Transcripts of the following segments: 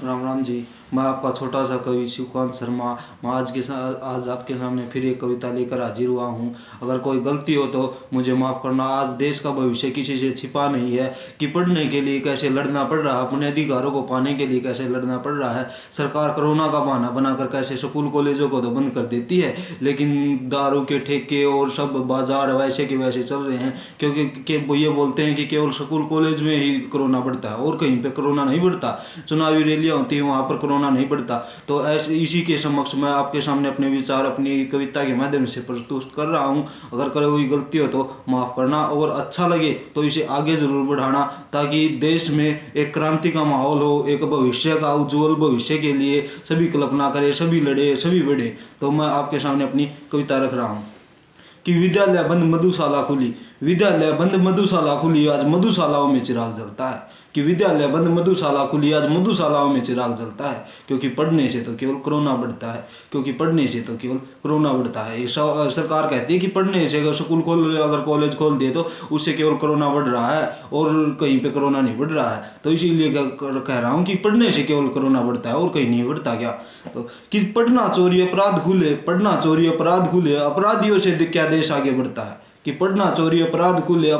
राम राम जी। मैं आपका छोटा सा कवि शिवकांत शर्मा। मैं आज आपके सामने फिर एक कविता लेकर हाजिर हुआ हूँ। अगर कोई गलती हो तो मुझे माफ़ करना। आज देश का भविष्य किसी से छिपा नहीं है कि पढ़ने के लिए कैसे लड़ना पड़ रहा है, अपने अधिकारों को पाने के लिए कैसे लड़ना पड़ रहा है। सरकार कोरोना का बहाना बनाकर कैसे स्कूल कॉलेजों को तो बंद कर देती है, लेकिन दारू के ठेके और सब बाजार वैसे के वैसे चल रहे हैं, क्योंकि वो ये बोलते हैं कि केवल स्कूल कॉलेज में ही कोरोना बढ़ता है और कहीं पे कोरोना नहीं बढ़ता। चुनावी रैलियाँ होती हैं वहाँ पर कोरोना नहीं बढ़ता। तो ऐसे इसी के समक्ष मैं आपके सामने अपने विचार अपनी कविता के माध्यम से प्रस्तुत कर रहा हूँ। अगर कोई गलती हो तो माफ़ करना, और अच्छा लगे तो इसे आगे ज़रूर बढ़ाना, ताकि देश में एक क्रांति का माहौल हो, एक भविष्य का उज्जवल भविष्य के लिए सभी कल्पना करें, सभी लड़े, सभी बढ़े। तो मैं आपके सामने अपनी कविता रख रहा हूँ कि विद्यालय बंद मधुशाला खुली, विद्यालय बंद मधुशाला खुली, आज मधुशालाओं में चिराग जलता है। कि विद्यालय बंद मधुशाला खुली, आज मधुशालाओं में चिराग जलता है। क्योंकि पढ़ने से तो केवल कोरोना बढ़ता है, क्योंकि पढ़ने से तो केवल कोरोना बढ़ता है। ये सरकार कहती है कि पढ़ने से, अगर स्कूल खोल, अगर कॉलेज खोल दिए तो उससे केवल कोरोना बढ़ रहा है और कहीं पे कोरोना नहीं बढ़ रहा है। तो इसीलिए कह रहा हूँ कि पढ़ने से केवल कोरोना बढ़ता है और कहीं नहीं बढ़ता। क्या तो कि पढ़ना चोरी अपराध खुले, पढ़ना चोरी अपराध खुले, अपराधियों से क्या देश आगे बढ़ता है। कि पढ़ना चोरी अपराध खुले,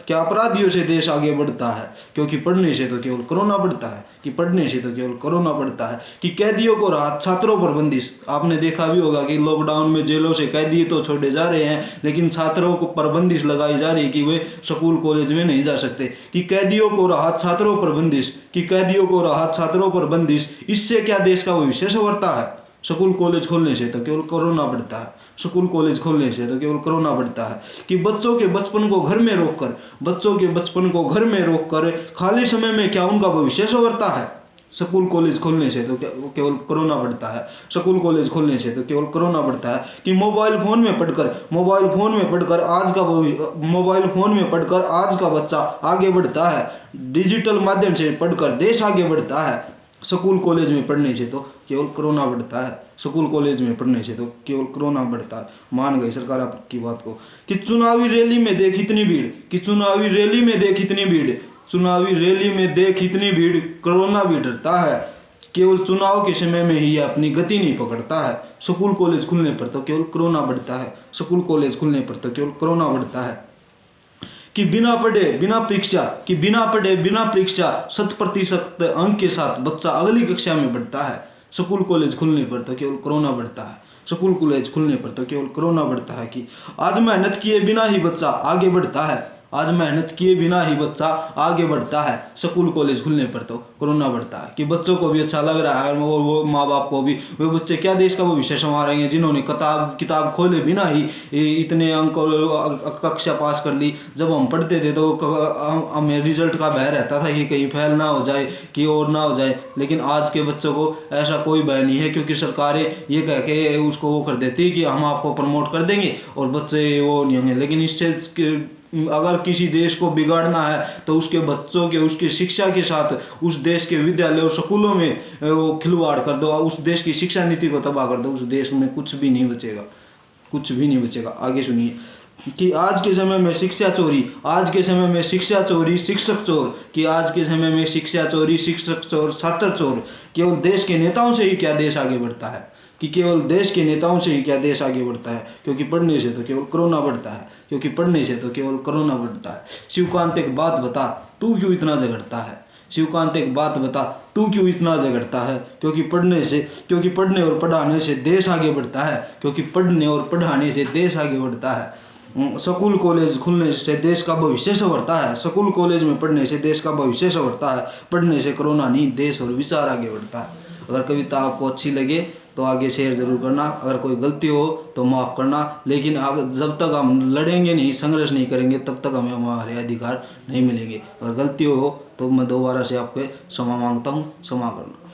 क्या अपराधियों से देश आगे बढ़ता है। क्योंकि पढ़ने से तो केवल कोरोना बढ़ता है, कि पढ़ने से तो केवल कोरोना बढ़ता है। कि कैदियों को राहत, छात्रों पर बंदिश। आपने देखा भी होगा कि लॉकडाउन में जेलों से कैदी तो छोड़े जा रहे हैं, लेकिन छात्रों को पर बंदिश लगाई जा रही है कि वे स्कूल कॉलेज में नहीं जा सकते। कि कैदियों को राहत, छात्रों पर बंदिश, कि कैदियों को राहत, छात्रों पर बंदिश। इससे क्या देश का भविष्य संवरता है। स्कूल कॉलेज खोलने से तो केवल कोरोना बढ़ता है, स्कूल कॉलेज खोलने से तो केवल कोरोना बढ़ता है। कि बच्चों के बचपन को घर में रोककर, बच्चों के बचपन को घर में रोककर खाली समय में क्या उनका भविष्य संवरता है। स्कूल कॉलेज खोलने से तो केवल कोरोना बढ़ता है, स्कूल कॉलेज खोलने से तो केवल कोरोना बढ़ता है। कि मोबाइल फोन में पढ़कर आज का बच्चा आगे बढ़ता है, डिजिटल माध्यम से पढ़कर देश आगे बढ़ता है। स्कूल कॉलेज में पढ़ने से तो केवल कोरोना बढ़ता है, स्कूल कॉलेज में पढ़ने से तो केवल कोरोना बढ़ता है। मान गई सरकार आपकी बात को। कि चुनावी रैली में देख इतनी भीड़, कि चुनावी रैली में देख इतनी भीड़, चुनावी रैली में देख इतनी भीड़, कोरोना भी डरता है। केवल चुनाव के समय में ही अपनी गति नहीं पकड़ता है। स्कूल कॉलेज खुलने पर तो केवल कोरोना बढ़ता है, स्कूल कॉलेज खुलने पर तो केवल कोरोना बढ़ता है। कि बिना पढ़े बिना परीक्षा, कि बिना पढ़े बिना परीक्षा 100% अंक के साथ बच्चा अगली कक्षा में बढ़ता है। स्कूल कॉलेज खुलने पर तो केवल कोरोना बढ़ता है, स्कूल कॉलेज खुलने पर तो केवल कोरोना बढ़ता है। कि आज मेहनत किए बिना ही बच्चा आगे बढ़ता है, आज मेहनत किए बिना ही बच्चा आगे बढ़ता है। स्कूल कॉलेज खुलने पर तो कोरोना बढ़ता है। कि बच्चों को भी अच्छा लग रहा है और वो माँ बाप को भी, वे बच्चे क्या देश का भविष्य संवारेंगे जिन्होंने किताब खोले बिना ही इतने अंक और कक्षा पास कर ली। जब हम पढ़ते थे तो हमें रिजल्ट का भय रहता था कि कहीं फेल ना हो जाए, कि और ना हो जाए, लेकिन आज के बच्चों को ऐसा कोई भय नहीं है, क्योंकि सरकारें ये कह के उसको वो कर देती है कि हम आपको प्रमोट कर देंगे और बच्चे वो नहीं होंगे। लेकिन इससे अगर किसी देश को बिगाड़ना है तो उसके बच्चों के, उसकी शिक्षा के साथ उस देश के विद्यालय और स्कूलों में वो खिलवाड़ कर दो, उस देश की शिक्षा नीति को तबाह कर दो, उस देश में कुछ भी नहीं बचेगा, कुछ भी नहीं बचेगा। आगे सुनिए। कि आज के समय में शिक्षा चोरी, आज के समय में शिक्षा चोरी, शिक्षक चोर। कि आज के समय में शिक्षा चोरी, शिक्षक चोर, छात्र चोर। केवल देश के नेताओं से ही क्या देश आगे बढ़ता है। कि केवल देश के नेताओं से ही क्या देश आगे बढ़ता है। क्योंकि पढ़ने से तो केवल कोरोना बढ़ता है, क्योंकि पढ़ने से तो केवल कोरोना बढ़ता है। शिवकांत एक बात बता, तू क्यों इतना झगड़ता है। शिवकांत एक बात बता, तू क्यों इतना झगड़ता है। क्योंकि पढ़ने और पढ़ाने से देश आगे बढ़ता है, क्योंकि पढ़ने और पढ़ाने से देश आगे बढ़ता है। स्कूल कॉलेज खुलने से देश का भविष्य संवरता है, स्कूल कॉलेज में पढ़ने से देश का भविष्य संवरता है। पढ़ने से कोरोना नहीं, देश और विचार आगे बढ़ता है। अगर कविता आपको अच्छी लगे तो आगे शेयर जरूर करना। अगर कोई गलती हो तो माफ़ करना, लेकिन जब तक हम लड़ेंगे नहीं, संघर्ष नहीं करेंगे, तब तक हमें हमारे अधिकार नहीं मिलेंगे। अगर गलती हो तो मैं दोबारा से आपसे क्षमा मांगता हूँ, क्षमा करना।